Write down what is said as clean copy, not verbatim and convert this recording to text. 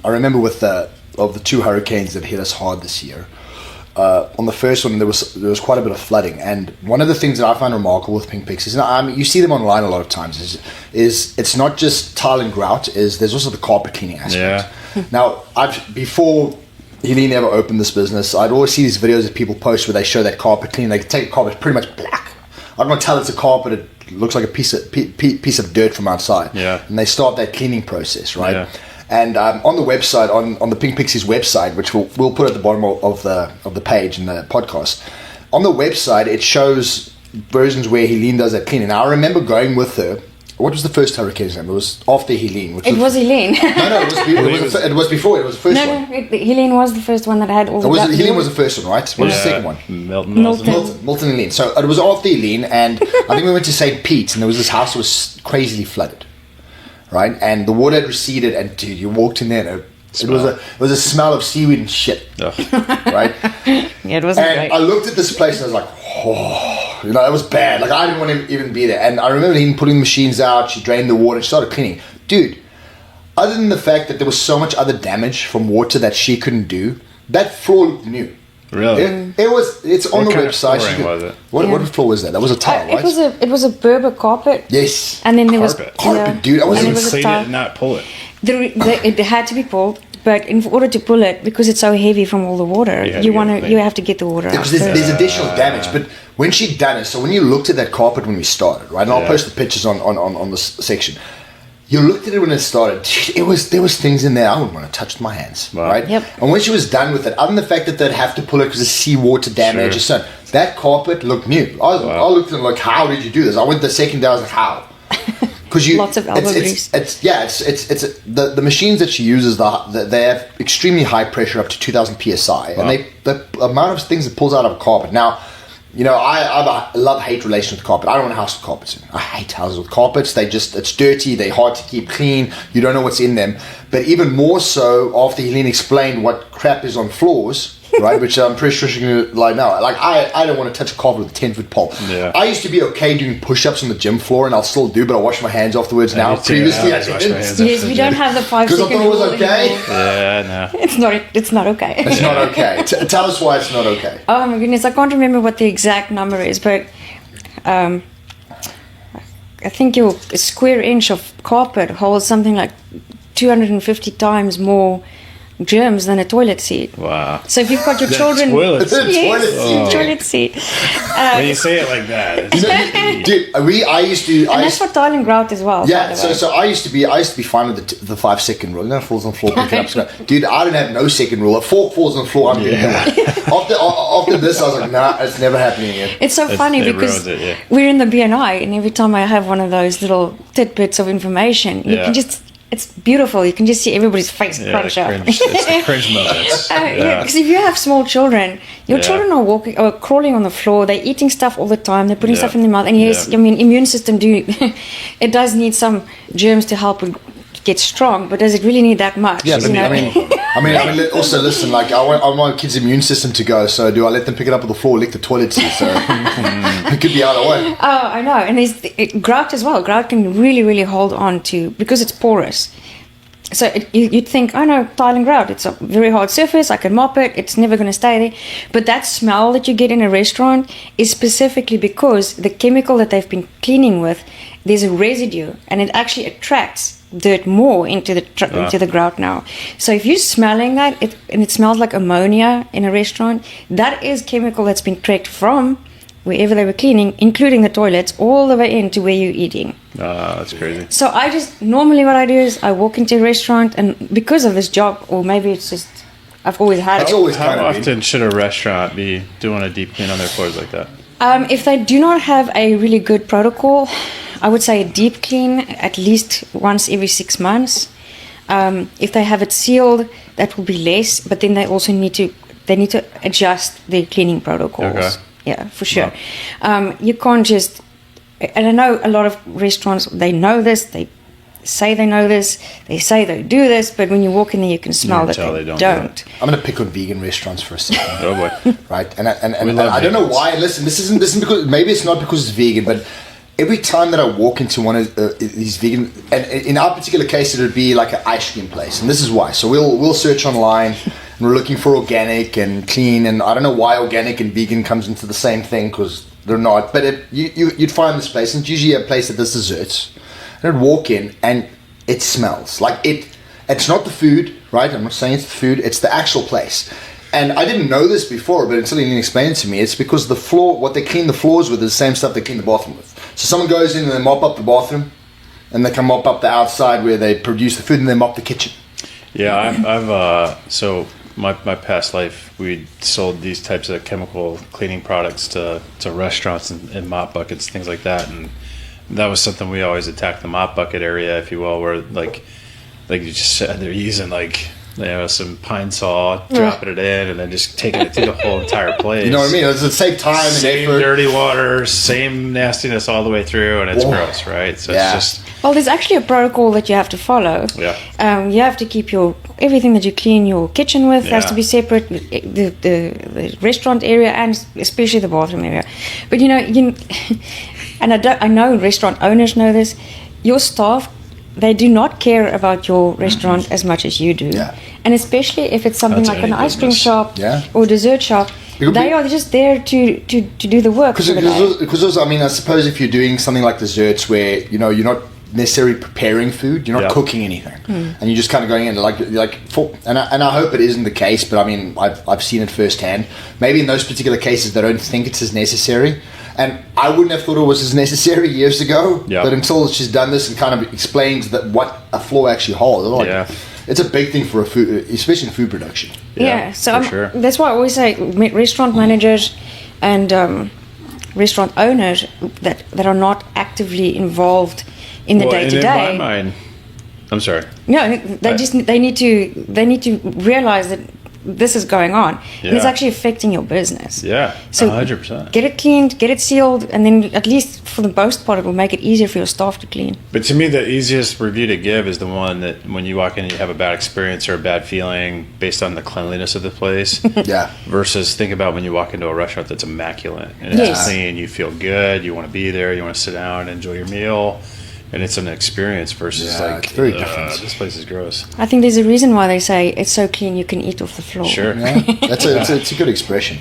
I remember with the 2 hurricanes that hit us hard this year. On the first one, there was quite a bit of flooding, and one of the things that I find remarkable with pink Pexxies, and you see them online a lot of times, is it's not just tile and grout. There's also the carpet cleaning aspect. Yeah. Now, before Helene ever opened this business, I'd always see these videos that people post where they show that carpet cleaning. They take a carpet pretty much black. I'm not tell it's a carpet. It looks like a piece of dirt from outside. Yeah. And they start that cleaning process, right? Yeah. And on the website, on the Pink Pexxies website, which we'll put at the bottom of the page in the podcast, on the website it shows versions where Helene does that cleaning. Now I remember going with her. What was the first hurricane's name? It was after Helene. It was Helene. No, it was before. It was the first one. No, Helene was the first one that had all the... Helene was the first one, right? What was the second one? Milton and Helene. So it was after Helene, and I think we went to St. Pete's, and there was this house that was crazily flooded, right? And the water had receded, and dude, you walked in there, and it was a smell of seaweed and shit, right? Yeah, it wasn't great. I looked at this place, and I was like, oh... You know, it was bad. Like, I didn't want to even be there. And I remember Helene putting the machines out. She drained the water. She started cleaning. Dude, other than the fact that there was so much other damage from water that she couldn't do, that floor looked new. Really? It's on the website. What kind of flooring was it? What floor was that? That was a tile, right? It was a Berber carpet. Yes. And then there was... Carpet, dude. I wasn't clean it and not pull it. It had to be pulled. But in order to pull it, because it's so heavy from all the water, you have to get the water out. Because there's additional damage. But when she'd done it, so when you looked at that carpet when we started, right? And I'll post the pictures on this section. You looked at it when it started. There was things in there I wouldn't want to touch with my hands, right? Yep. And when she was done with it, other than the fact that they'd have to pull it because of seawater damage or something, that carpet looked new. I looked at it like, how did you do this? I went the second day, I was like, how? Because lots of elbow grease. The machines that she uses, they have extremely high pressure, up to 2,000 psi, and the amount of things it pulls out of a carpet. Now, you know, I have a love-hate relation with carpet. I don't want a house with carpets in. I hate houses with carpets. It's dirty. They're hard to keep clean. You don't know what's in them. But even more so after Helene explained what crap is on floors. Right, which I'm pretty sure she's going to like now. Like, I don't want to touch a carpet with a 10-foot pole. Yeah. I used to be okay doing push-ups on the gym floor, and I'll still do, but I wash my hands afterwards now. Previously, I didn't. Yes, we don't have the 5 because I thought it was okay. Yeah, no. It's not okay. It's not okay. Tell us why it's not okay. Oh my goodness, I can't remember what the exact number is, but I think your square inch of carpet holds something like 250 times more germs than a toilet seat. Wow. So if you've got your children... Toilet seat. Yes, toilet seat. When you say it like that... I used to... And that's for tile and grout as well. Yeah, so I used to be fine with the 5-second rule. You know, falls on the floor, pick it up. Dude, I didn't have no second rule. A fork falls on the floor, I'm getting it. After this, I was like, nah, it's never happening again. It's so funny because we're in the BNI, and every time I have one of those little tidbits of information, you can just... It's beautiful. You can just see everybody's face crunch up. It's the cringe moments. Because if you have small children, your children are walking or crawling on the floor. They're eating stuff all the time. They're putting stuff in their mouth. And yes, I mean, immune system it does need some germs to help it get strong. But does it really need that much? Yeah, but I mean, also listen. Like, I want my kids' immune system to go. So do I let them pick it up on the floor, lick the toilet seat? So it could be out of the way. Oh, I know. And there's grout as well. Grout can really, really hold on to, because it's porous. So you'd think, oh no, tile and grout, it's a very hard surface, I can mop it, it's never going to stay there. But that smell that you get in a restaurant is specifically because the chemical that they've been cleaning with, there's a residue, and it actually attracts dirt more into the grout now. So if you're smelling that, and it smells like ammonia in a restaurant, that is chemical that's been tracked from wherever they were cleaning, including the toilets, all the way into where you're eating. That's crazy. So normally what I do is I walk into a restaurant, and because of this job, or maybe it's just, I've always had it. How often should a restaurant be doing a deep clean on their floors like that? If they do not have a really good protocol, I would say a deep clean at least once every 6 months. If they have it sealed, that will be less, but then they also need to adjust their cleaning protocols. Okay. Yeah, for sure. You can't just, and I know a lot of restaurants, they know this, they say they know this, they say they do this, but when you walk in there, you can smell that they don't. I'm going to pick on vegan restaurants for a second. Oh boy. Right? And I don't know why. Listen, this isn't because, maybe it's not because it's vegan, but every time that I walk into one of these vegan, and in our particular case, it would be like an ice cream place, and this is why. So we'll search online, and we're looking for organic and clean, and I don't know why organic and vegan comes into the same thing, because they're not. But you'd find this place, and it's usually a place that does desserts. And I'd walk in, and it smells like it. It's not the food, right? I'm not saying it's the food. It's the actual place. And I didn't know this before, but until you explained it to me, it's because the floor, what they clean the floors with is the same stuff they clean the bathroom with. So someone goes in and they mop up the bathroom, and they can mop up the outside where they produce the food, and they mop the kitchen. Yeah, I've so my past life, we sold these types of chemical cleaning products to restaurants and mop buckets, things like that, and that was something we always attacked, the mop bucket area, if you will, where like you just said, they're using some pine saw, dropping it in, and then just taking it through the whole entire place. You know what I mean? It's the same time, same and effort. dirty water, same nastiness all the way through, and it's gross, right? So it's just. Well, there's actually a protocol that you have to follow. Yeah. You have to keep everything that you clean your kitchen with has to be separate. The restaurant area and especially the bathroom area. But and I know restaurant owners know this. Your staff, they do not care about your restaurant as much as you do. Yeah. And especially if it's something like an ice cream shop or dessert shop, they are just there to do the work. Because also, I mean, I suppose if you're doing something like desserts where, you're not necessarily preparing food, you're not cooking anything. And you're just kind of going in and I hope it isn't the case, but I mean, I've seen it firsthand. Maybe in those particular cases, they don't think it's as necessary. And I wouldn't have thought it was as necessary years ago, but until she's done this and kind of explains that what a floor actually holds, it's a big thing for a food, especially in food production. So that's why I always say restaurant managers and restaurant owners that are not actively involved in the day to day. In my mind, I'm sorry. No, they need to realize that this is going on, and it's actually affecting your business. Yeah, so 100%. Get it cleaned, get it sealed, and then at least for the most part, it will make it easier for your staff to clean. But to me, the easiest review to give is the one that when you walk in and you have a bad experience or a bad feeling based on the cleanliness of the place. Versus think about when you walk into a restaurant that's immaculate and it's clean, you feel good, you want to be there, you want to sit down and enjoy your meal. And it's an experience versus it's very different. This place is gross. I think there's a reason why they say it's so clean you can eat off the floor. Sure. It's a good expression.